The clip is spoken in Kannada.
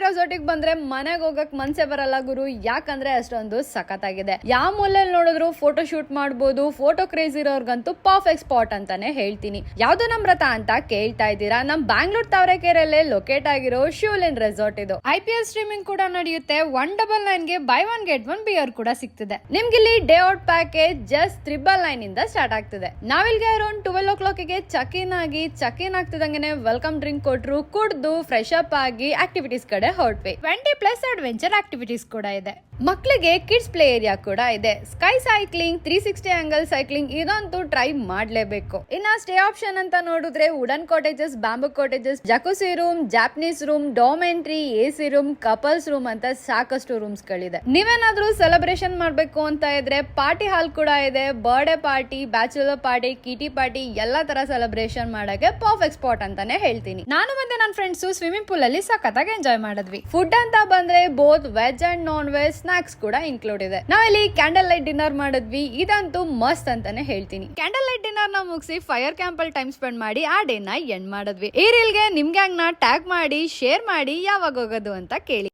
ರೆಸಾರ್ಟಿಗೆ ಬಂದ್ರೆ ಮನೆಗೆ ಹೋಗಕ್ ಮನ್ಸೆ ಬರಲ್ಲ ಗುರು, ಯಾಕಂದ್ರೆ ಅಷ್ಟೊಂದು ಸಖತ್ತಾಗಿದೆ. ಯಾವ ಮೂಲೆಯಲ್ಲಿ ನೋಡಿದ್ರು ಫೋಟೋ ಶೂಟ್ ಮಾಡಬಹುದು. ಫೋಟೋ ಕ್ರೇಜ್ ಇರೋರ್ಗಂತೂ ಪರ್ಫೆಕ್ಟ್ ಸ್ಪಾಟ್ ಅಂತಾನೆ ಹೇಳ್ತೀನಿ. ಯಾವ್ದು ನಮ್ರತ ಅಂತ ಕೇಳ್ತಾ ಇದ್ದೀರಾ? ನಮ್ ಬ್ಯಾಂಗ್ಳೂರ್ ತಾವರೆಕೆರೆಯಲ್ಲೇ ಲೊಕೇಟ್ ಆಗಿರೋ ಶಿವಲಿನ್ ರೆಸಾರ್ಟ್ ಇದು. IPL ಸ್ಟ್ರೀಮಿಂಗ್ ಕೂಡ ನಡೆಯುತ್ತೆ. 199 ಗೆ by one get one beer ಕೂಡ ಸಿಗ್ತಿದೆ. ನಿಮ್ಗಿಲ್ಲಿ ಡೇ ಔಟ್ ಪ್ಯಾಕೇಜ್ ಜಸ್ಟ್ 999 ಇಂದ ಸ್ಟಾರ್ಟ್ ಆಗ್ತಿದೆ. ನಾವಿಲ್ಗೆ ಅರೌಂಡ್ 12 o'clock ಗೆ ಚೆಕ್ ಇನ್ ಆಗ್ತಿದಂಗೆ ವೆಲ್ಕಮ್ ಡ್ರಿಂಕ್ ಕೊಟ್ರು, ಕುಡ್ದು ಫ್ರೆಶ್ ಅಪ್ ಆಗಿ ಆಕ್ಟಿವಿಟೀಸ್ ಕಡೆ ಹೊರಟ್ವಿ. 20+ ಅಡ್ವೆಂಚರ್ ಆಕ್ಟಿವಿಟೀಸ್ ಕೂಡ ಇದೆ. ಮಕ್ಕಳಿಗೆ ಕಿಡ್ಸ್ ಪ್ಲೇ ಏರಿಯಾ ಕೂಡ ಇದೆ. ಸ್ಕೈ ಸೈಕ್ಲಿಂಗ್, 360 ಆಂಗಲ್ ಸೈಕ್ಲಿಂಗ್ ಇದಂತೂ ಟ್ರೈ ಮಾಡ್ಲೇಬೇಕು. ಇನ್ನ ಸ್ಟೇ ಆಪ್ಷನ್ ಅಂತ ನೋಡಿದ್ರೆ wooden cottages, bamboo cottages, jacuzzi room, Japanese room, dormitory, AC room, couples room ಅಂತ ಸಾಕಷ್ಟು ರೂಮ್ಸ್ ಗಳಿದೆ. ನೀವೇನಾದ್ರೂ ಸೆಲೆಬ್ರೇಷನ್ ಮಾಡ್ಬೇಕು ಅಂತ ಇದ್ರೆ ಪಾರ್ಟಿ ಹಾಲ್ ಕೂಡ ಇದೆ. Birthday party, bachelor party, ಕಿಟಿ party ಎಲ್ಲಾ ತರ ಸೆಲೆಬ್ರೇಷನ್ ಮಾಡಕ್ಕೆ ಪರ್ಫೆಕ್ಟ್ ಸ್ಪಾಟ್ ಅಂತಾನೆ ಹೇಳ್ತೀನಿ. ನಾನು ಮತ್ತೆ ನನ್ನ ಫ್ರೆಂಡ್ಸ್ ಸ್ವಿಮ್ಮಿಂಗ್ ಪೂಲ್ ಅಲ್ಲಿ ಸಖತ್ತಾಗಿ ಎಂಜಾಯ್ ಮಾಡಿದ್ವಿ. ಫುಡ್ ಅಂತ ಬಂದ್ರೆ both veg and non veg snacks ಕೂಡ ಇನ್ಕ್ಲೂಡ್ ಇದೆ. ನಾವಿಲ್ಲಿ ಕ್ಯಾಂಡಲ್ ಲೈಟ್ ಡಿನ್ನರ್ ಮಾಡಿದ್ವಿ. ಇದಂತೂ ಮಸ್ತ್ ಅಂತಾನೆ ಹೇಳ್ತೀನಿ. ಕ್ಯಾಂಡಲ್ ಲೈಟ್ ಡಿನ್ನರ್ ನ ಮುಗಿಸಿ ಫೈರ್ ಕ್ಯಾಂಪ್ ಅಲ್ಲಿ ಟೈಮ್ ಸ್ಪೆಂಡ್ ಮಾಡಿ ಆ ಡೇ ನ ಎಂಡ್ ಮಾಡಿದ್ವಿ. ಈ ರೀಲ್ಗೆ ನಿಮ್ ಗ್ಯಾಂಗ್ ನ ಟ್ಯಾಗ್ ಮಾಡಿ ಶೇರ್ ಮಾಡಿ ಯಾವಾಗ ಹೋಗೋದು ಅಂತ ಕೇಳಿ.